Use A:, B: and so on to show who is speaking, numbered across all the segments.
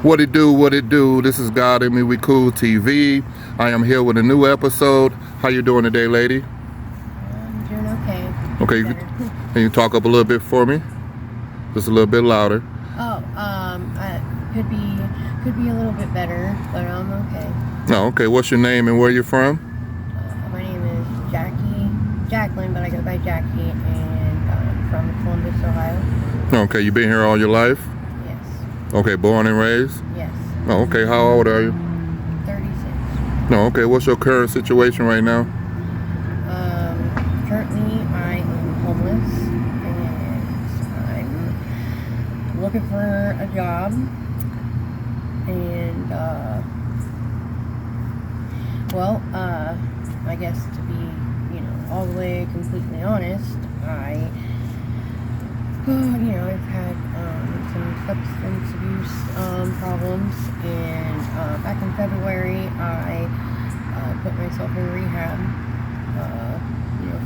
A: What it do, what it do? This is God in Me, We Cool TV. I am here with a new episode. How you doing today, lady?
B: I'm doing okay.
A: Okay,
B: Better.
A: can you talk up a little bit for me? Just a little bit louder.
B: Oh, I could be a little bit better, but I'm okay.
A: Oh, okay. What's your name and where you from?
B: My name is Jacqueline, but I go by Jackie, and I'm from Columbus, Ohio.
A: Okay, you been here all your life?
B: Yes.
A: Okay, born and raised?
B: Yes.
A: Oh, okay. How old are you?
B: 36.
A: No, okay. What's your current situation right now?
B: Currently I am homeless, and I'm looking for a job, and I guess to be, all the way completely honest, I've had some substance abuse problems, and back in February I put myself in rehab,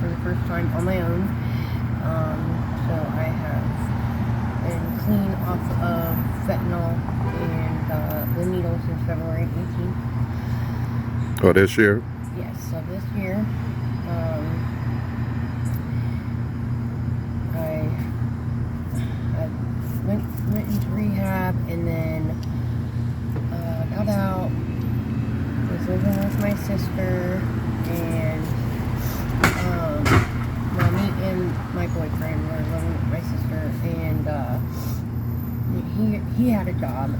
B: for the first time on my own. So I have been clean off of fentanyl and the needle since February 18th.
A: Oh, this year?
B: Yes, so this year. I went into rehab, and then got out, was living with my sister, and me and my boyfriend were living with my sister, and he had a job.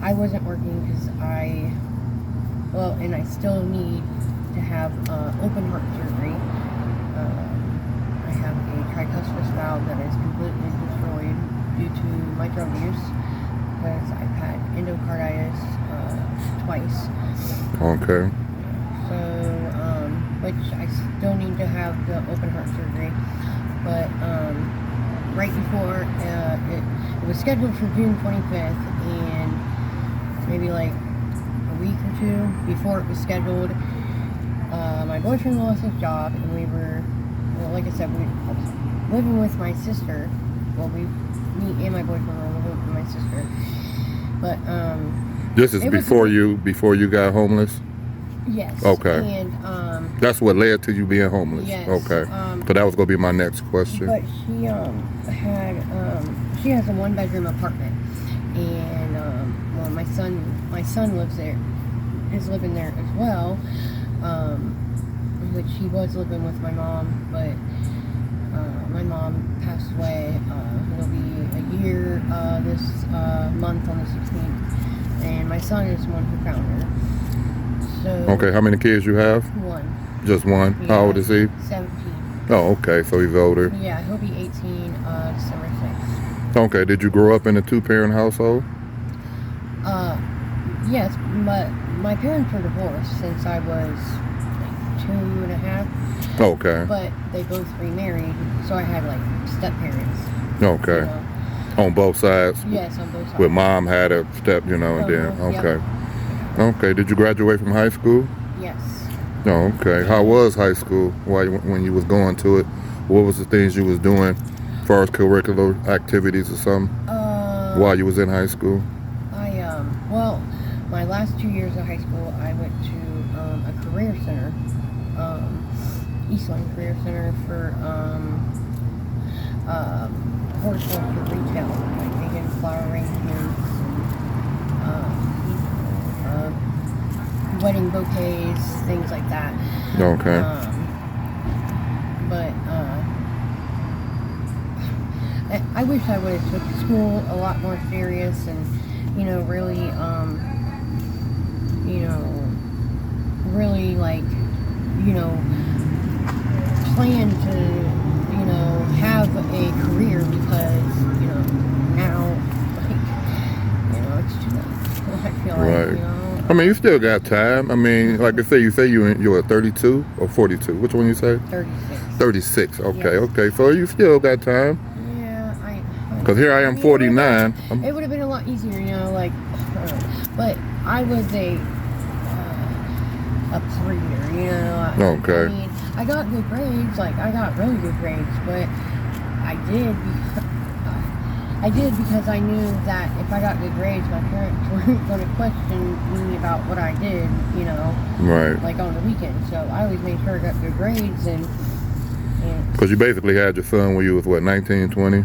B: I wasn't working because and I still need to have open heart surgery. I have a tricuspid valve that is completely destroyed due to my drug use, because I've had endocarditis twice.
A: Okay.
B: So, which I still need to have the open heart surgery. But right before it was scheduled for June 25th, and maybe like a week or two before it was scheduled, my boyfriend lost his job, and we were, like I said, I was living with my sister. Well, me and my boyfriend were living with my sister. But
A: this is before you got homeless?
B: Yes.
A: Okay.
B: And
A: that's what led to you being homeless.
B: Yes.
A: Okay. So that was gonna be my next question.
B: But she has a 1-bedroom apartment, and my son lives there, is living there as well, which he was living with my mom, but my mom passed away. It'll be a year this month on the 16th, and my son is the one who found her. So,
A: okay, how many kids you have?
B: One.
A: Just one?
B: Yeah,
A: How old is he?
B: 17.
A: Oh, okay, so he's older.
B: Yeah, he'll be 18 December 6th.
A: Okay, did you grow up in a 2-parent household?
B: Yes, but my parents were divorced since I was like 2.5.
A: Okay.
B: But they both remarried, so I had like step-parents.
A: Okay. On both sides?
B: Yes, on both sides.
A: With mom had a step, and then, okay.
B: Yep.
A: Okay, did you graduate from high school?
B: Yes.
A: Oh, okay. How was high school when you was going to it? What was the things you was doing as far as curricular activities or something while you was in high school?
B: My last 2 years of high school, I went to a career center, Eastland Career Center, for horticulture retail, like making flower arrangements, wedding bouquets, things like that.
A: Okay.
B: But I wish I would have took school a lot more serious, and really plan to have a career, because now, it's too late. I feel
A: Right.
B: like,
A: I mean, you still got time. I mean, like I say, you were 32 or 42. Which one you say?
B: 36.
A: 36. Okay,
B: Yes.
A: okay. So you still got time.
B: Yeah,
A: Because here I am, 49.
B: It would have been a lot easier, but I was a pleaser,
A: Okay.
B: I mean, I got good grades, I got really good grades, but I did I did because I knew that if I got good grades, my parents weren't going to question me about what I did, you know,
A: Right.
B: like on the weekends. So I always made sure I got good grades and
A: Because you basically had your son when you was, what, 19, 20?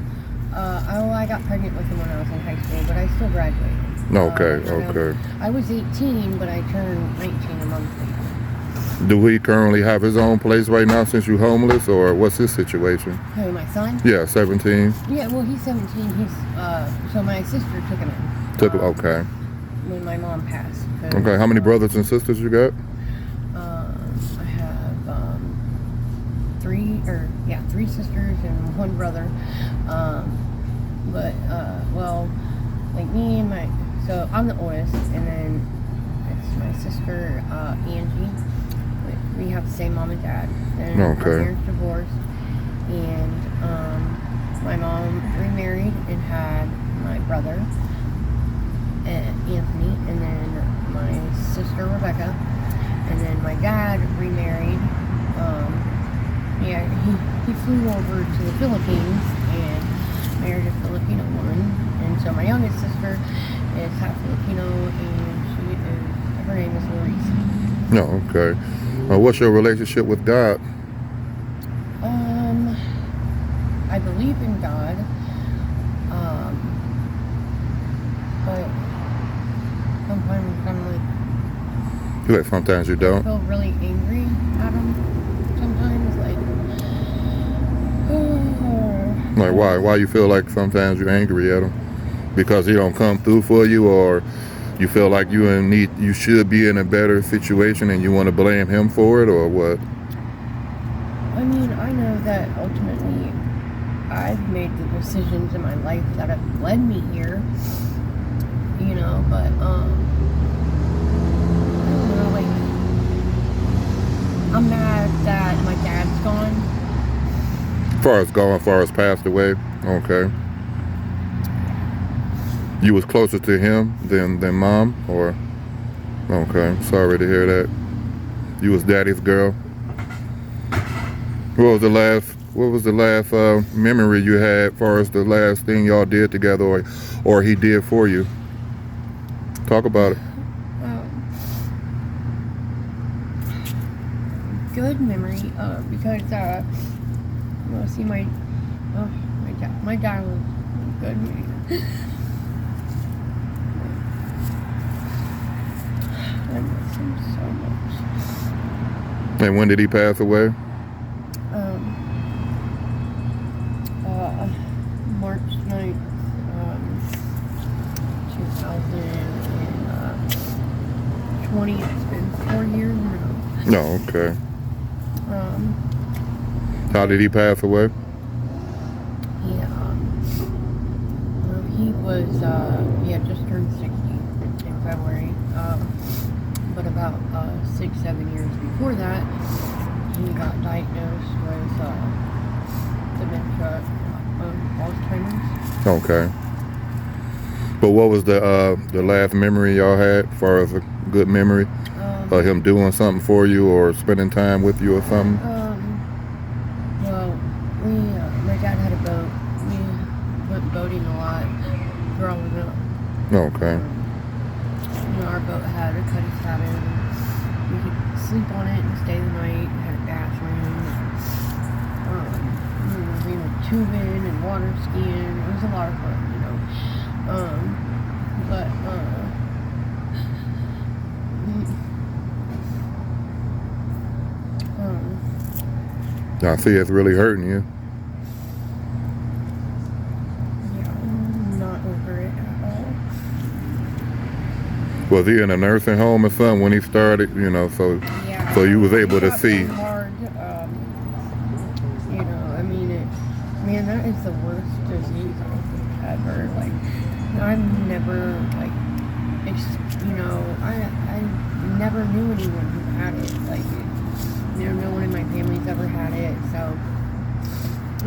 B: I got pregnant with him when I was in high school, but I still graduated.
A: Okay.
B: I was 18, but I turned 19 a month later.
A: Do he currently have his own place right now since you're homeless, or what's his situation?
B: Who, my son?
A: Yeah, 17.
B: Yeah, well, he's 17. So my sister took him in.
A: Okay.
B: When my mom passed.
A: Okay, how many brothers and sisters you got?
B: I have three sisters and one brother. Well, like me and so I'm the oldest, and then it's my sister, Angie. We have the same mom and dad. And
A: Okay.
B: my parents divorced, and my mom remarried and had my brother, Anthony, and then my sister, Rebecca, and then my dad remarried. He flew over to the Philippines and married a Filipino woman, and so my youngest sister is half Filipino, and her name is Louise.
A: No, okay. What's your relationship with God?
B: I believe in God, but sometimes I'm like,
A: Sometimes you
B: I
A: don't.
B: feel really angry at him. Sometimes,
A: Like why? Why you feel like sometimes you're angry at him? Because he don't come through for you, or you feel like you should be in a better situation and you want to blame him for it, or what?
B: I mean, I know that ultimately I've made the decisions in my life that have led me here, you know, but I don't know, like, I'm mad that my dad's gone.
A: Far as passed away. Okay. You was closer to him than mom, or? Okay, sorry to hear that. You was daddy's girl. What was the last memory you had, as far as the last thing y'all did together, or he did for you? Talk about it.
B: Good memory, because see, my dad was good. I miss him so much.
A: And when did he pass away?
B: March 9th, 2020. It's been 4 years now.
A: No, okay. How did he pass away?
B: He had just turned 60 in February. But about 6-7 years before that, he got diagnosed with dementia, Alzheimer's.
A: Okay. But what was the last memory y'all had, as far as a good memory of him doing something for you or spending time with you or something?
B: Well, my dad had a boat. We went boating a lot growing up.
A: Okay.
B: Our boat had a cuddy cabin. We could sleep on it and stay the night. It had a bathroom. We went tubing and water skiing. It was a lot of fun, you know.
A: I see it's really hurting you.
B: Yeah, I'm not over it at all.
A: Was he in a nursing home or something when he started, you know, so
B: Yeah,
A: so you was able to
B: got
A: see?
B: so hard, you know, I mean, that is the worst disease ever. Like, I've never, like, I never knew anyone who had it. Like, no one in my family's ever had it, so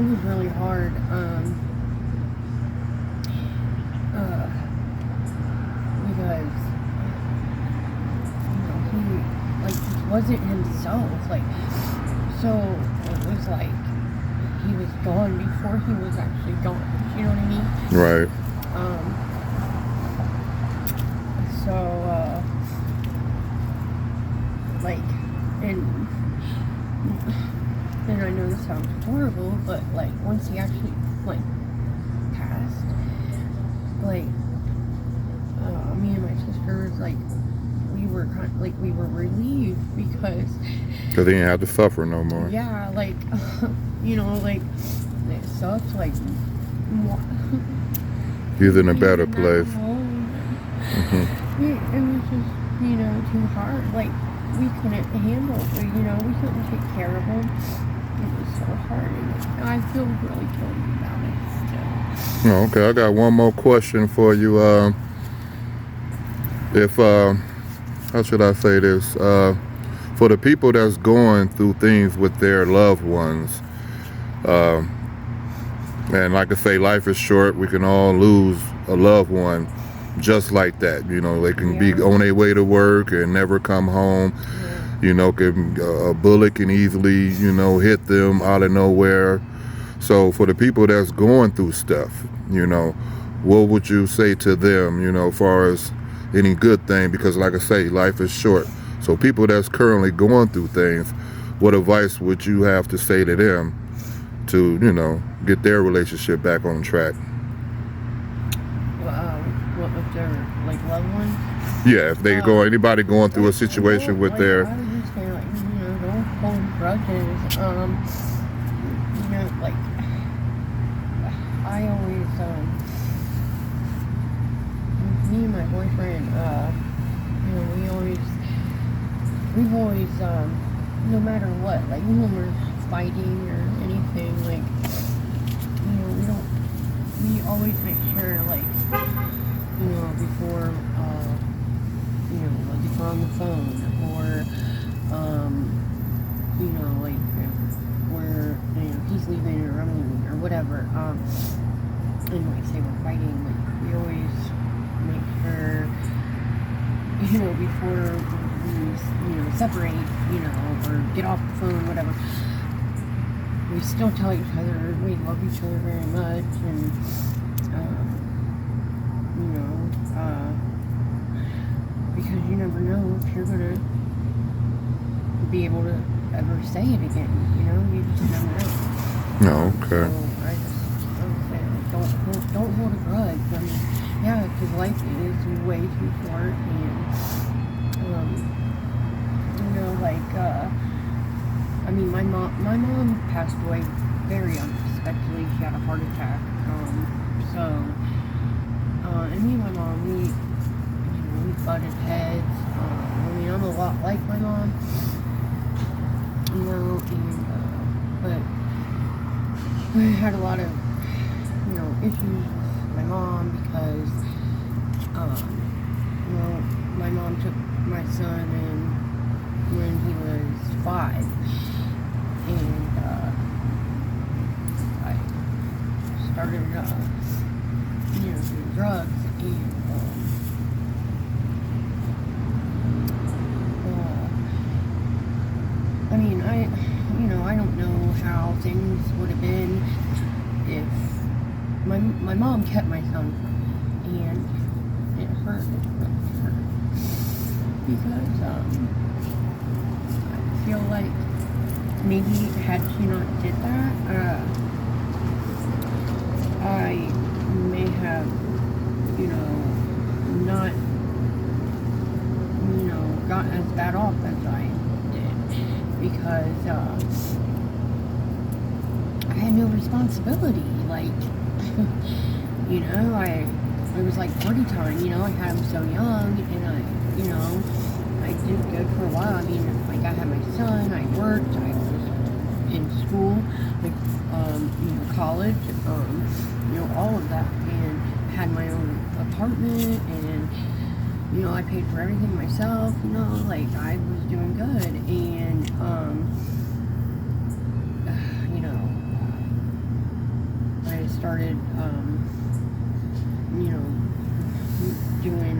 B: it was really hard. Because he, like, just wasn't himself. Like, so it was like he was gone before he was actually gone. You know what I mean?
A: Right.
B: So, like, and I know this sounds horrible, but like once he actually like passed, like me and my sister was like we were relieved because
A: He didn't have to suffer no more.
B: yeah, like like it sucks, like
A: He's in a better place.
B: It was just too hard. Like we couldn't handle it. We couldn't take care of him. It was so hard, and I feel really guilty about it still.
A: Oh, okay, I got one more question for you. If how should I say this? For the people that's going through things with their loved ones, and like I say, life is short. We can all lose a loved one just like that. They can be on their way to work and never come home. A bullet can easily, hit them out of nowhere. So for the people that's going through stuff, what would you say to them, as far as any good thing? Because like I say, life is short. So people that's currently going through things, what advice would you have to say to them to, get their relationship back on track?
B: What with their loved ones?
A: Yeah, if they anybody going through a situation with their.
B: I would just say don't hold grudges. I always me and my boyfriend, we've always no matter what, like when we're fighting or anything, like we always make sure before like if we're on the phone or if he's leaving or I'm leaving or whatever, and say we're fighting, like we always make sure before we separate or get off the phone, whatever, we still tell each other we love each other very much, and because you never know if you're gonna be able to ever say it again. You just never know.
A: No, okay.
B: So I would say don't hold a grudge. I mean, yeah, because life is way too short, and my mom passed away very unexpectedly. She had a heart attack. And me and my mom, we butted heads. I'm a lot like my mom, but I had a lot of, issues with my mom because, my mom took my son in when he was 5, and I started, doing drugs, and I don't know how things would have been if my mom kept my son from me, and it hurt. It really hurt because I feel like maybe had she not did that, I may have, not, gotten as bad off as I did, because I had no responsibility. Like, it was like party time. I had him so young, and I did good for a while. I mean, like I had my son, I worked, I was in school, college, all of that, and had my own apartment, and I paid for everything myself. I was doing good, and I started doing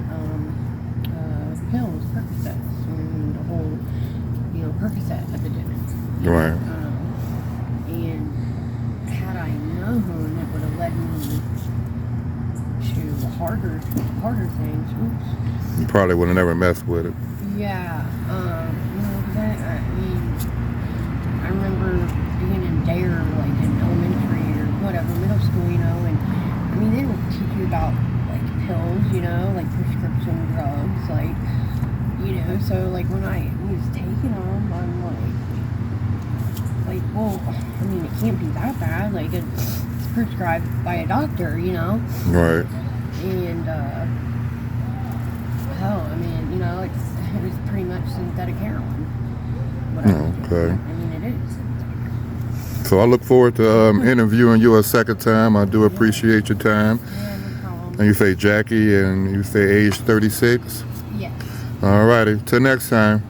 B: pills, Percocets, and the whole Percocet epidemic.
A: Right.
B: And harder things. Oops.
A: You probably would have never messed with it.
B: Yeah, 'cause I mean, I remember being in dare, like in elementary or whatever, middle school, and I mean, they don't teach you about like pills, like prescription drugs, so like when I was taking them, I'm like, well, I mean, it can't be that bad, like it's prescribed by a doctor,
A: Right.
B: and hell, I mean, it was pretty much synthetic heroin.
A: Okay.
B: I mean, it is synthetic heroin.
A: So I look forward to interviewing you a second time. I do appreciate your time.
B: Yeah, no problem.
A: And you say Jackie, and you say age 36?
B: Yes.
A: All righty. Till next time.